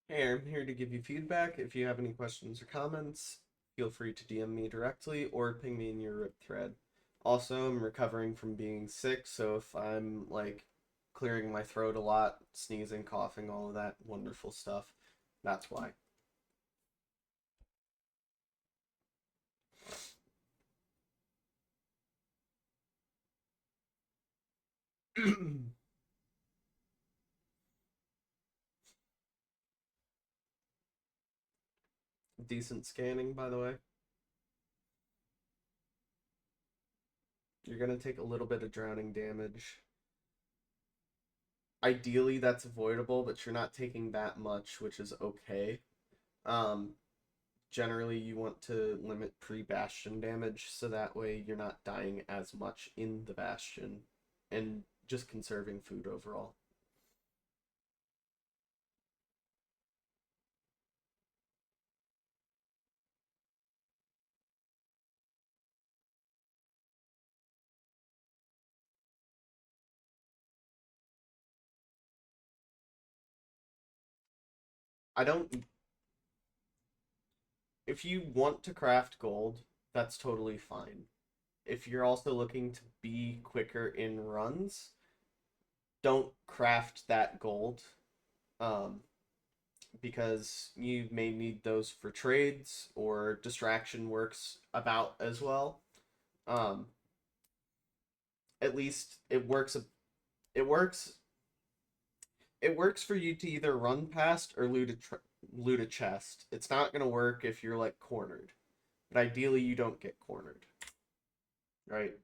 Hey, I'm here to give you feedback. If you have any questions or comments, feel free to DM me directly or ping me in your RIP thread. Also, I'm recovering from being sick, so if I'm like clearing my throat a lot, sneezing, coughing, all of that wonderful stuff, that's why. Decent scanning, by the way. You're gonna take a little bit of drowning damage. Ideally, that's avoidable, but you're not taking that much, which is okay. Um, Generally you want to limit pre-bastion damage so that way you're not dying as much in the bastion and just conserving food overall. I don't If you want to craft gold, that's totally fine. If you're also looking to be quicker in runs, don't craft that gold. Um, because you may need those for trades or distraction works about as well. Um, at least it works it works for you to either run past or loot a chest. It's not gonna work if you're like cornered, but ideally you don't get cornered, right?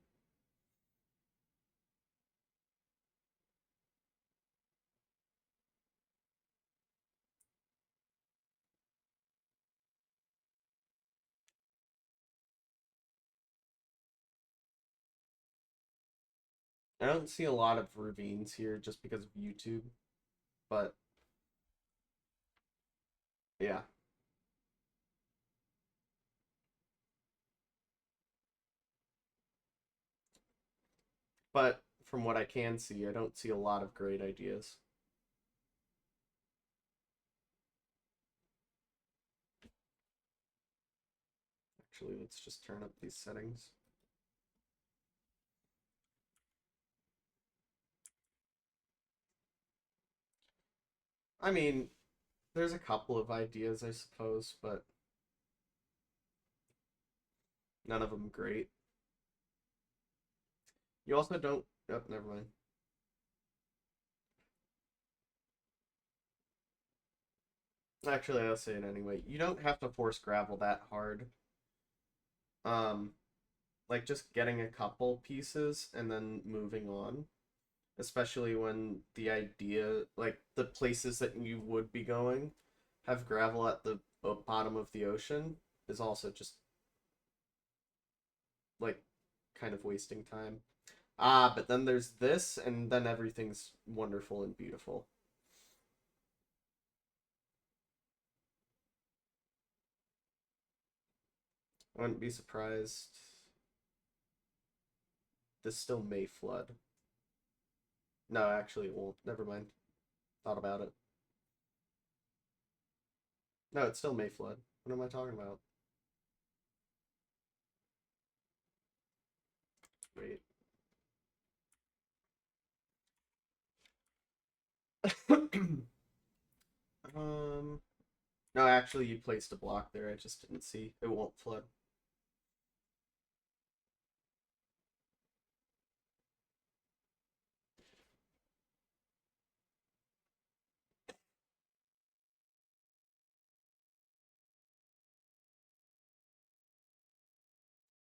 I don't see a lot of ravines here just because of YouTube, but yeah. But from what I can see, I don't see a lot of great ideas. Actually, let's just turn up these settings. I mean, there's a couple of ideas, I suppose, but none of them great. You also don't. Oh, never mind. Actually, I'll say it anyway. You don't have to force gravel that hard. Um, like just getting a couple pieces and then moving on. Especially when the idea, like the places that you would be going, have gravel at the bottom of the ocean, is also just like kind of wasting time. Ah, but then there's this, and then everything's wonderful and beautiful. I wouldn't be surprised. This still may flood. No, actually, it won't. Never mind. Thought about it. No, it still may flood. What am I talking about? Wait. um. No, actually, you placed a block there. I just didn't see. It won't flood.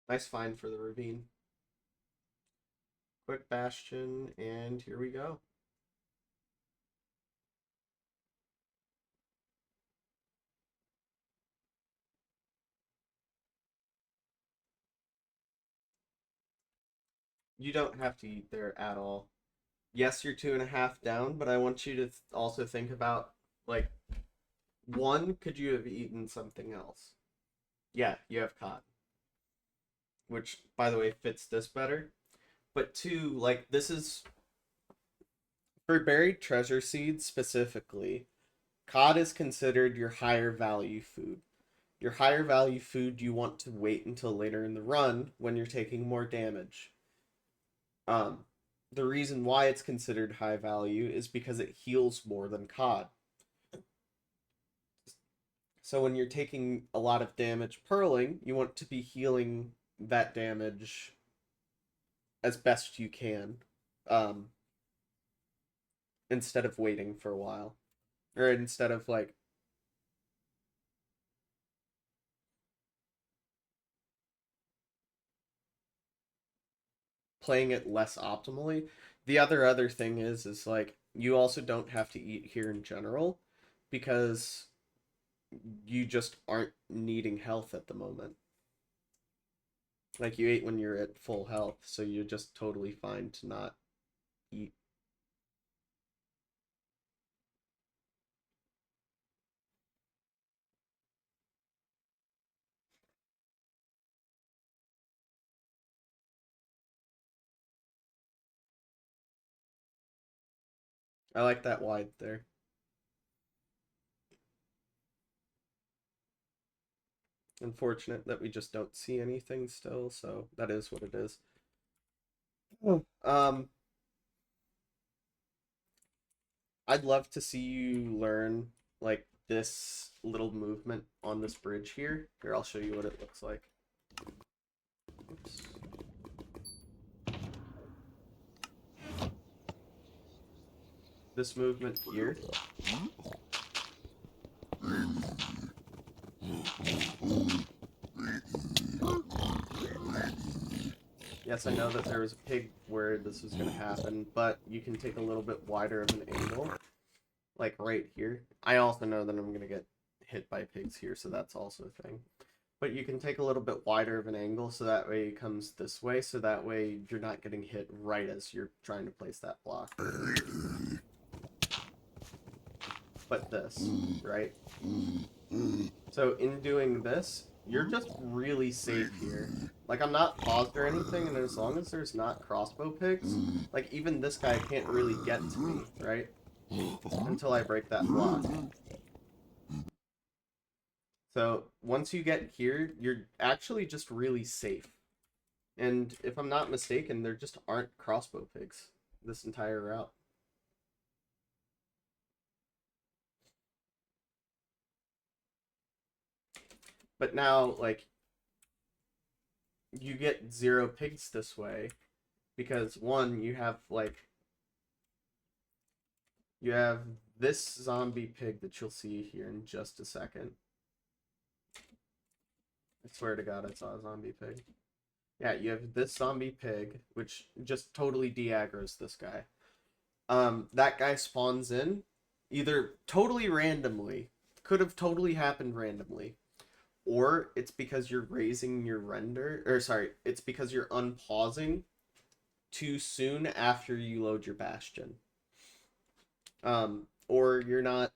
Nice find for the ravine. Quick bastion, and here we go. You don't have to eat there at all. Yes, you're 2.5 down, but I want you to also think about like one, could you have eaten something else? Yeah, you have cod, which by the way fits this better. But two, this is for buried treasure seeds specifically. Cod is considered your higher value food. Your higher value food you want to wait until later in the run when you're taking more damage. Um, the reason why it's considered high value is because it heals more than cod. So when you're taking a lot of damage purling, you want to be healing that damage as best you can, um, instead of waiting for a while, or instead of like playing it less optimally. The other thing is like you also don't have to eat here in general because you just aren't needing health at the moment. Like you ate when you're at full health, so you're just totally fine to not eat. I like that wide there. Unfortunate that we just don't see anything still, so that is what it is. Oh. I'd love to see you learn like this little movement on this bridge here. Here, I'll show you what it looks like. Oops. This movement here. Yes, I know that there was a pig where this was going to happen, but you can take a little bit wider of an angle, like right here. I also know that I'm going to get hit by pigs here, so that's also a thing. But you can take a little bit wider of an angle, so that way it comes this way, so that way you're not getting hit right as you're trying to place that block. But this, right? So in doing this, you're just really safe here. Like, I'm not paused or anything, and as long as there's not crossbow pigs, like, even this guy can't really get to me, right? Until I break that block. So, once you get here, you're actually just really safe. And if I'm not mistaken, there just aren't crossbow pigs this entire route. But now, like, you get 0 pigs this way because, one, you have, like, you have this zombie pig that you'll see here in just a second. I swear to God, I saw a zombie pig. Yeah, you have this zombie pig, which just totally de-aggroes this guy. That guy spawns in either totally randomly, could have totally happened randomly, or it's because you're raising your render, or sorry, it's because you're unpausing too soon after you load your bastion. Or you're not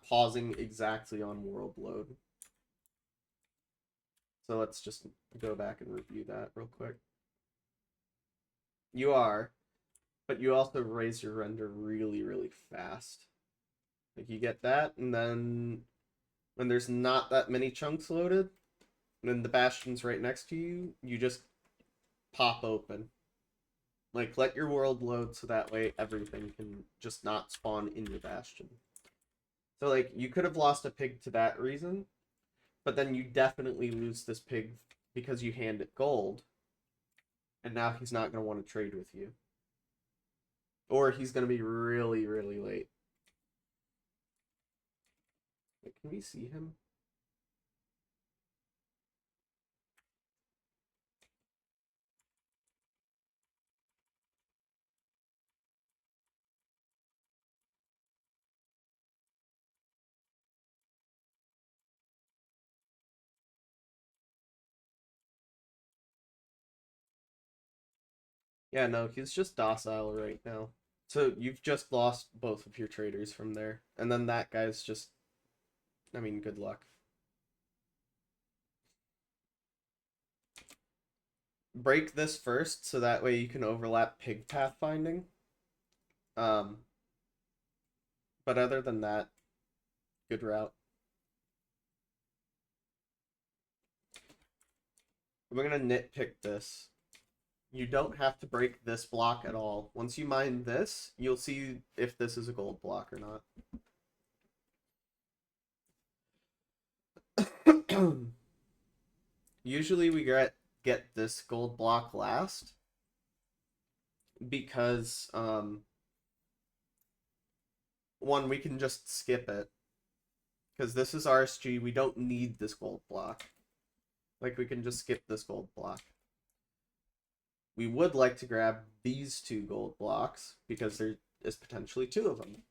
pausing exactly on world load. So let's just go back and review that real quick. You are, but you also raise your render really, really fast. Like you get that, and then when there's not that many chunks loaded, and the bastion's right next to you, you just pop open. Like let your world load so that way everything can just not spawn in your bastion. So like you could have lost a pig to that reason, but then you definitely lose this pig because you hand it gold, and now he's not going to want to trade with you. Or he's going to be really, really late. Wait, can we see him? Yeah, no, he's just docile right now. So you've just lost both of your traders from there. And then that guy's just, I mean, good luck. Break this first so that way you can overlap pig pathfinding. Um, but other than that, good route. We're gonna nitpick this. You don't have to break this block at all. Once you mine this, you'll see if this is a gold block or not. Usually we get this gold block last because one, we can just skip it because this is RSG. We don't need this gold block. Like, we can just skip this gold block. We would like to grab these two gold blocks because there is potentially two of them.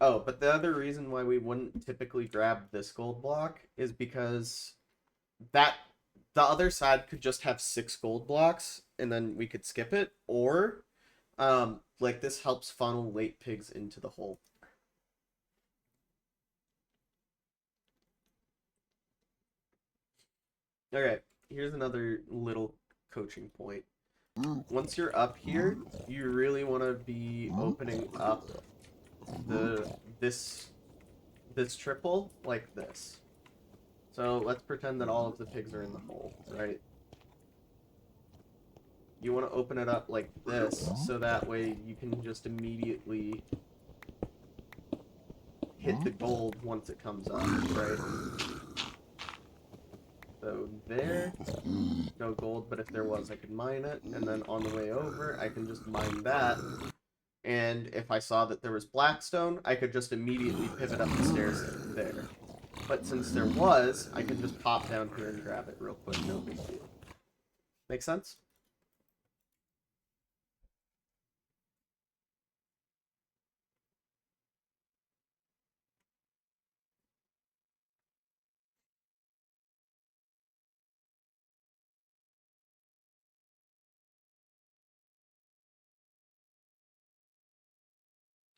Oh, but the other reason why we wouldn't typically grab this gold block is because that the other side could just have 6 gold blocks and then we could skip it, or like this helps funnel late pigs into the hole. Okay, here's another little coaching point. Once you're up here, you really want to be opening up this triple like this. So let's pretend that all of the pigs are in the hole, right? You want to open it up like this, so that way you can just immediately hit the gold once it comes up, right? So there, no gold, but if there was, I could mine it, and then on the way over, I can just mine that, and if I saw that there was blackstone, I could just immediately pivot up the stairs there. But since there was, I can just pop down here and grab it real quick, no big deal. Make sense?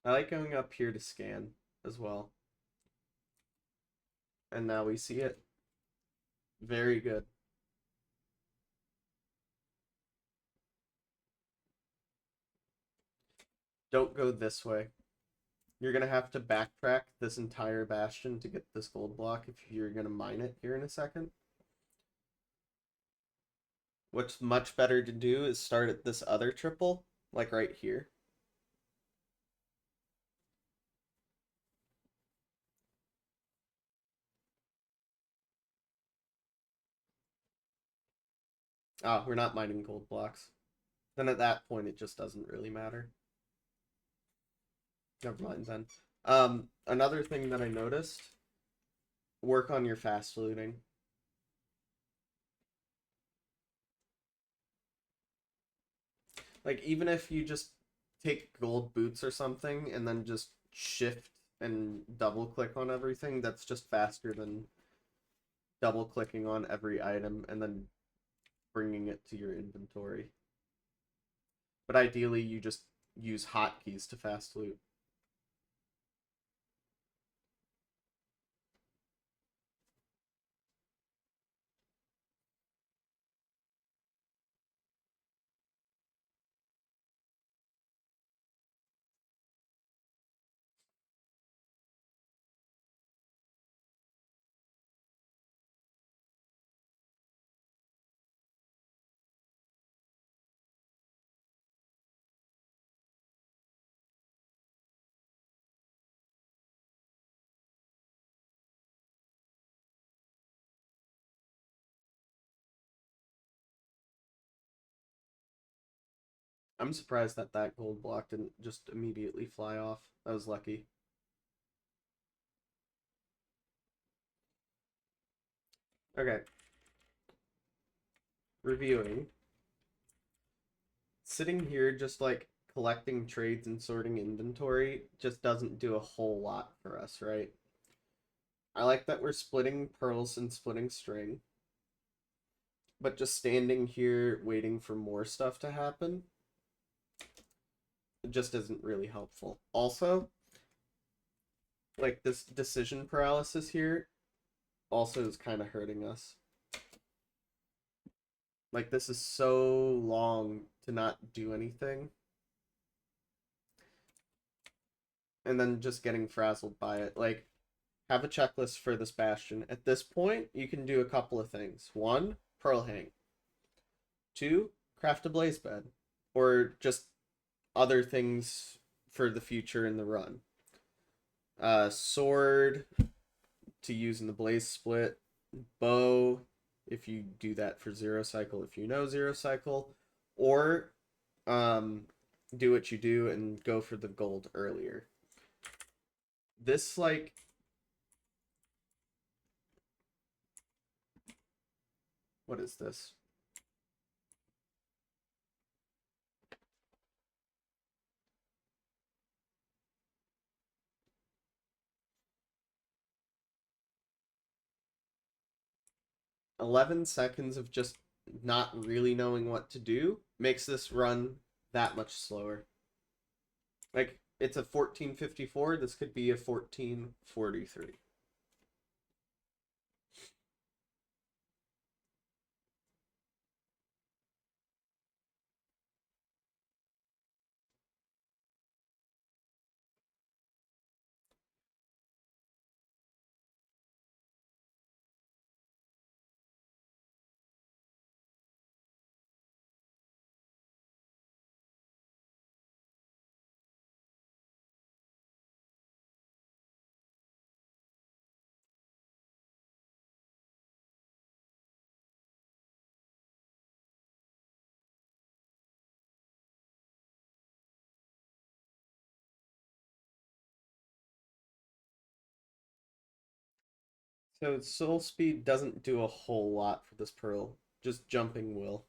I like going up here to scan as well. And now we see it. Very good. Don't go this way. You're going to have to backtrack this entire bastion to get this gold block if you're going to mine it here in a second. What's much better to do is start at this other triple, like right here. Ah, we're not mining gold blocks. Then at that point, it just doesn't really matter. Never mind then. Another thing that I noticed, work on your fast looting. Like, even if you just take gold boots or something and then just shift and double click on everything, that's just faster than double clicking on every item and then bringing it to your inventory. But ideally, you just use hotkeys to fast loot. I'm surprised that that gold block didn't just immediately fly off. That was lucky. Okay. Reviewing. Sitting here just like collecting trades and sorting inventory just doesn't do a whole lot for us, right? I like that we're splitting pearls and splitting string. But just standing here waiting for more stuff to happen just isn't really helpful. Also, like this decision paralysis here also is kind of hurting us. Like, this is so long to not do anything. And then just getting frazzled by it. Like, have a checklist for this bastion. At this point, you can do a couple of things. One, pearl hang. Two, craft a blaze bed. Or just other things for the future in the run. Sword to use in the blaze split. Bow, if you do that for zero cycle, if you know zero cycle. Or do what you do and go for the gold earlier. This, like, what is this? $11 of just not really knowing what to do makes this run that much slower. Like, it's a 1454, this could be a 1443. So soul speed doesn't do a whole lot for this pearl. Just jumping will.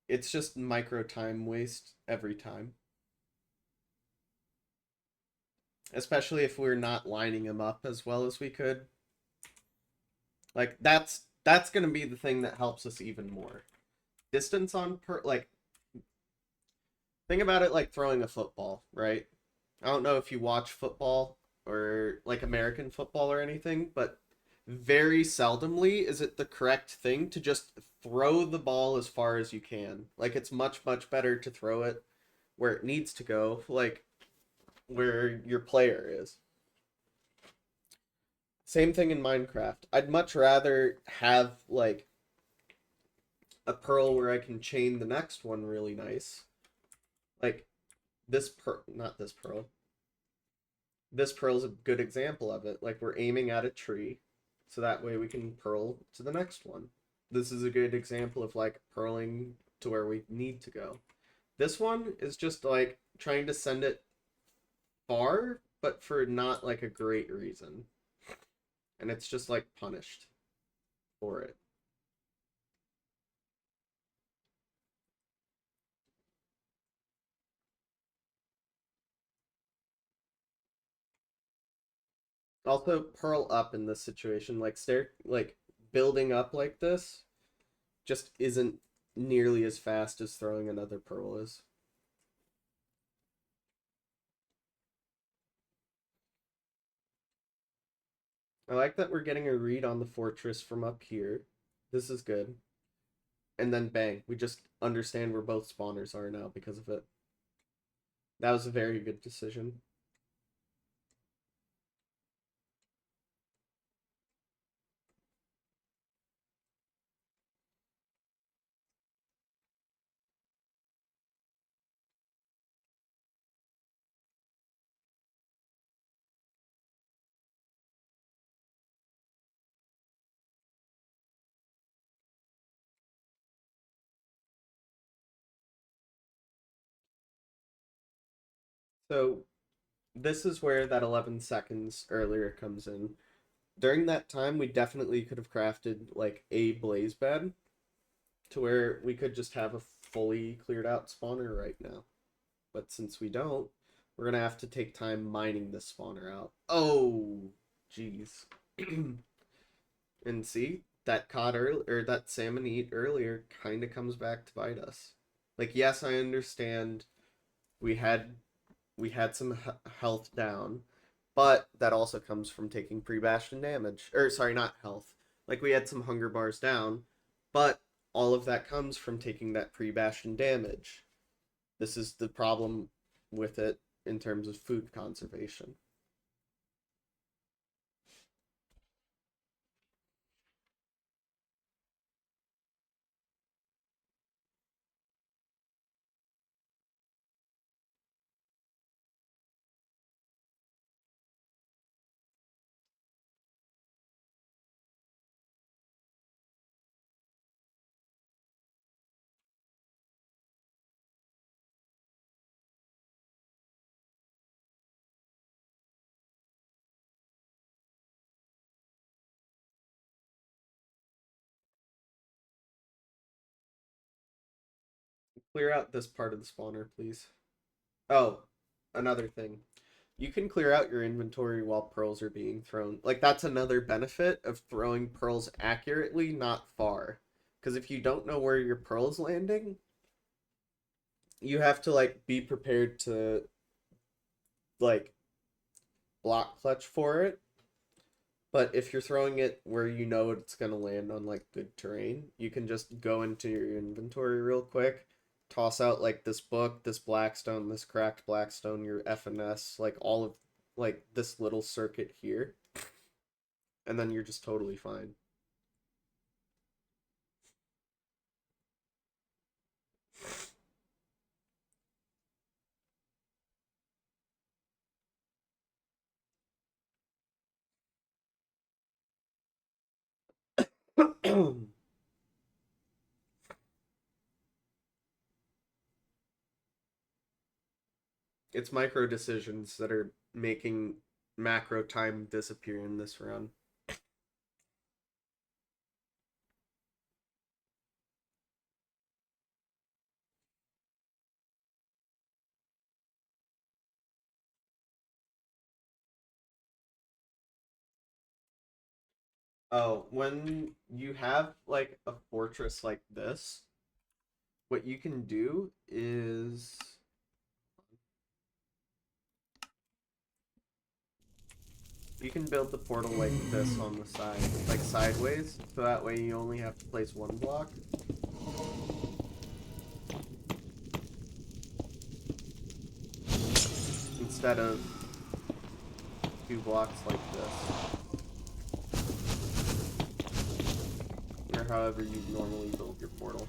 It's just micro time waste every time. Especially if we're not lining them up as well as we could. Like, that's gonna be the thing that helps us even more. Distance on like, think about it like throwing a football, right? I don't know if you watch football or like American football or anything, but very seldomly is it the correct thing to just throw the ball as far as you can. Like, it's much, much better to throw it where it needs to go, like where your player is. Same thing in Minecraft. I'd much rather have like a pearl where I can chain the next one really nice. Like this not this pearl. This pearl is a good example of it. Like, we're aiming at a tree, so that way we can pearl to the next one. This is a good example of like pearling to where we need to go. This one is just like trying to send it far, but for not like a great reason. And it's just like punished for it. Also, pearl up in this situation, like building up like this, just isn't nearly as fast as throwing another pearl is. I like that we're getting a read on the fortress from up here. This is good. And then bang, we just understand where both spawners are now because of it. That was a very good decision. So this is where that 11 seconds earlier comes in. During that time, we definitely could have crafted like a blaze bed to where we could just have a fully cleared out spawner right now. But since we don't, we're gonna have to take time mining this spawner out. Oh, jeez. And see, that cod or that salmon eat earlier kind of comes back to bite us. Like, yes, I understand we had some health down, but that also comes from taking pre-bastion damage. Or sorry, not health. Like, we had some hunger bars down, But all of that comes from taking that pre-Bastion damage. This is the problem with it in terms of food conservation. Clear out this part of the spawner, please. Oh, another thing. You can clear out your inventory while pearls are being thrown. Like, that's another benefit of throwing pearls accurately, not far. Because if you don't know where your pearl's landing, you have to, like, be prepared to, like, block clutch for it. But if you're throwing it where you know it's going to land on, like, good terrain, you can just go into your inventory real quick, toss out, like, this book, this blackstone, this cracked blackstone, your FNS, like, all of, like, this little circuit here, and then you're just totally fine. It's micro decisions that are making macro time disappear in this run. Oh, when you have like a fortress like this, what you can do is you can build the portal like this on the side, like sideways, so that way you only have to place one block. Instead of 2 blocks like this. Or however you normally build your portal.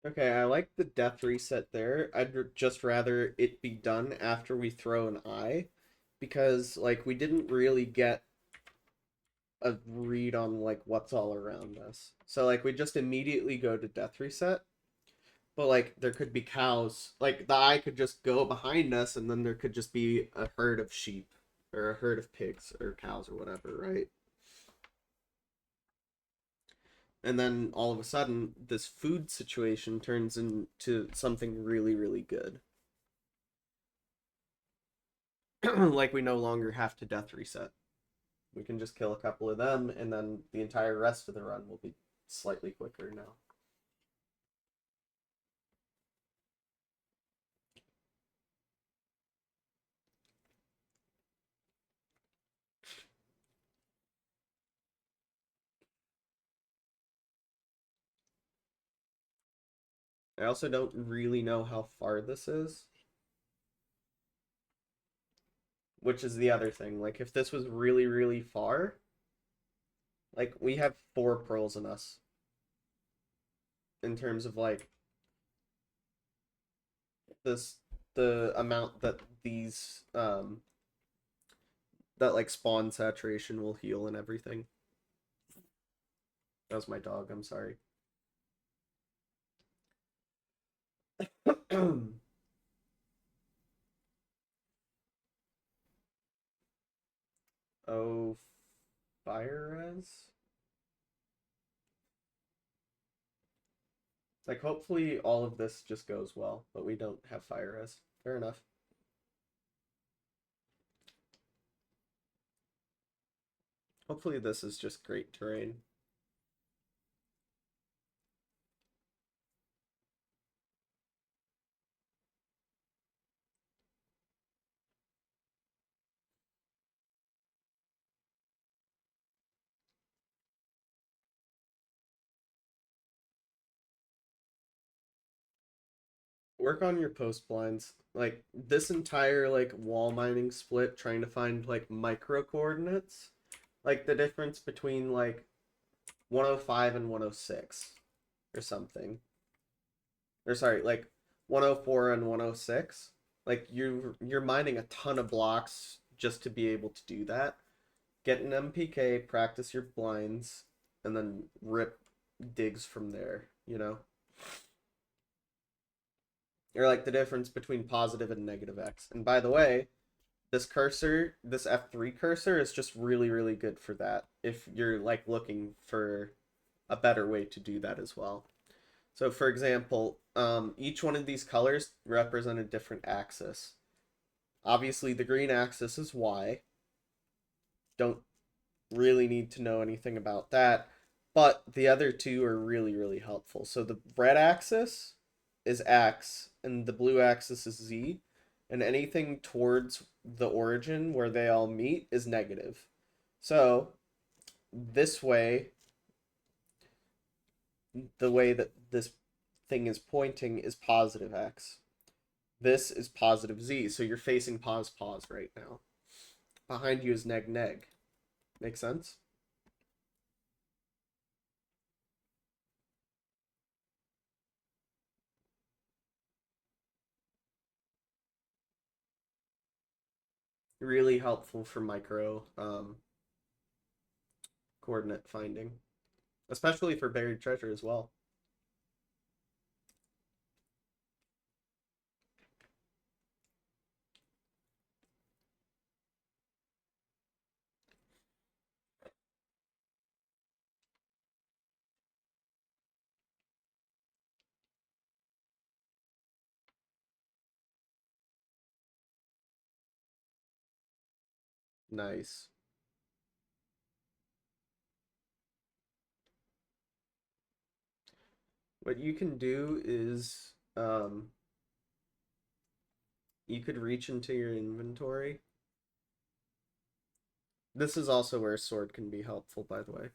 Okay, I like the death reset there. I'd just rather it be done after we throw an eye, because like we didn't really get a read on like what's all around us. So like we just immediately go to death reset, but like there could be cows. Like the eye could just go behind us, and then there could just be a herd of sheep or a herd of pigs or cows or whatever, right? And then all of a sudden this food situation turns into something really really good. Like we no longer have to death reset. We can just kill a couple of them, and then the entire rest of the run will be slightly quicker now. I also don't really know how far this is, which is the other thing. Like, if this was really, really far, like, we have 4 pearls in us in terms of, like, this, the amount that these, that, like, spawn saturation will heal and everything. That was my dog, I'm sorry. Oh, fire res? Like, hopefully all of this just goes well, but we don't have fire res. Fair enough. Hopefully this is just great terrain. Work on your post blinds. Like, this entire, like, wall mining split, trying to find, like, micro coordinates. Like, the difference between, like, 105 and 106 or something. Or sorry, like 104 and 106. Like you're mining a ton of blocks just to be able to do that. Get an MPK, practice your blinds, and then rip digs from there, you know? Or like the difference between positive and negative X. And by the way, this cursor, this F3 cursor is just really, really good for that if you're like looking for a better way to do that as well. So for example, each one of these colors represent a different axis. Obviously, the green axis is Y. Don't really need to know anything about that. But the other two are really, really helpful. So the red axis is X, and the blue axis is Z. And anything towards the origin where they all meet is negative. So this way, the way that this thing is pointing is positive X. This is positive Z, so you're facing pause pause right now. Behind you is neg neg. Make sense? Really helpful for micro coordinate finding, especially for buried treasure as well. Nice. What you can do is you could reach into your inventory. This is also where sword can be helpful, by the way.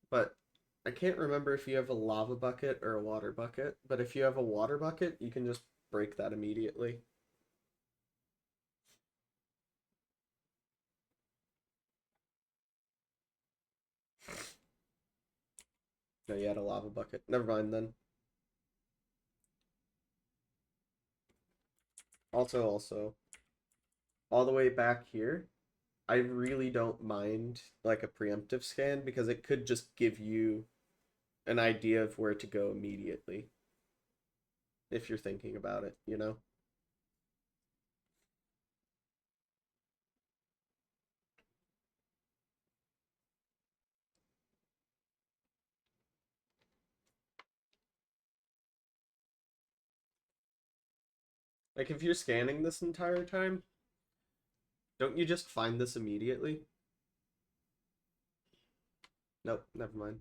But I can't remember if you have a lava bucket or a water bucket, but if you have a water bucket, you can just break that immediately. No, you had a lava bucket. Never mind then. Also, all the way back here, I really don't mind like a preemptive scan because it could just give you an idea of where to go immediately if you're thinking about it, you know? Like if you're scanning this entire time, don't you just find this immediately? Nope, never mind.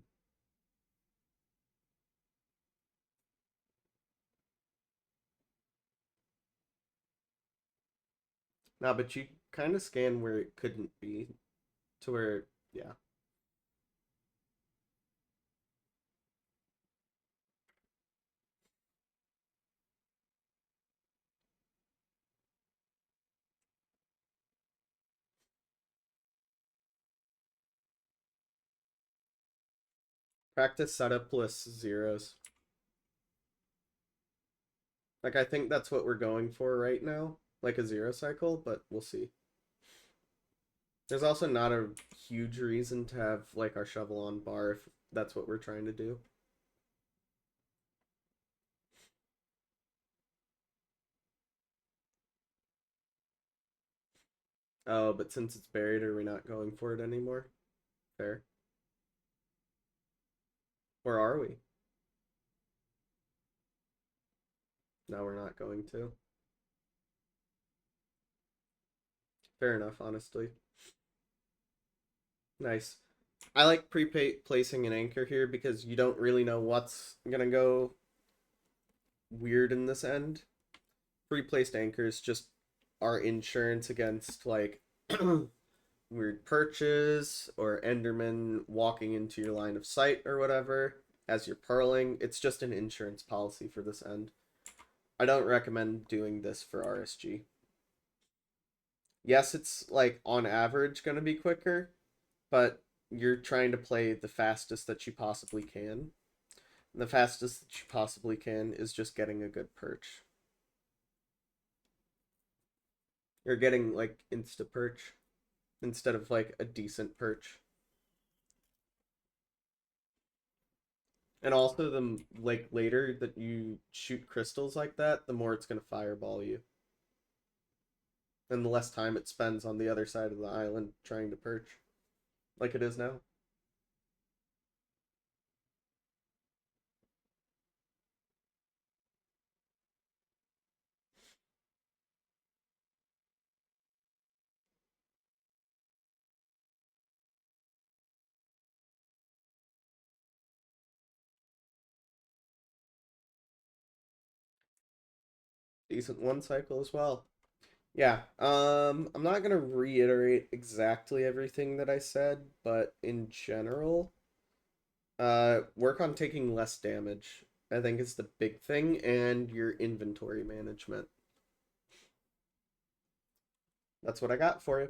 Nah, but you kind of scan where it couldn't be to where, yeah. Practice setup lists zeros. Like I think that's what we're going for right now, like a zero cycle, but we'll see. There's also not a huge reason to have like our shovel on bar if that's what we're trying to do. Oh, but since it's buried, are we not going for it anymore? Fair. Or are we? No, we're not going to. Fair enough, honestly. Nice. I like placing an anchor here because you don't really know what's gonna go weird in this end. Pre-placed anchors just are insurance against like weird perches or Enderman walking into your line of sight or whatever as you're purling. It's just an insurance policy for this end. I don't recommend doing this for RSG. Yes, it's like on average going to be quicker, but you're trying to play the fastest that you possibly can. And the fastest that you possibly can is just getting a good perch. You're getting like insta perch instead of like a decent perch. And also the like later that you shoot crystals like that, the more it's gonna fireball you. And the less time it spends on the other side of the island trying to perch. Like it is now. Decent one cycle as well. Yeah. I'm not gonna reiterate exactly everything that I said, but in general, work on taking less damage. I think is the big thing, and your inventory management. That's what I got for you.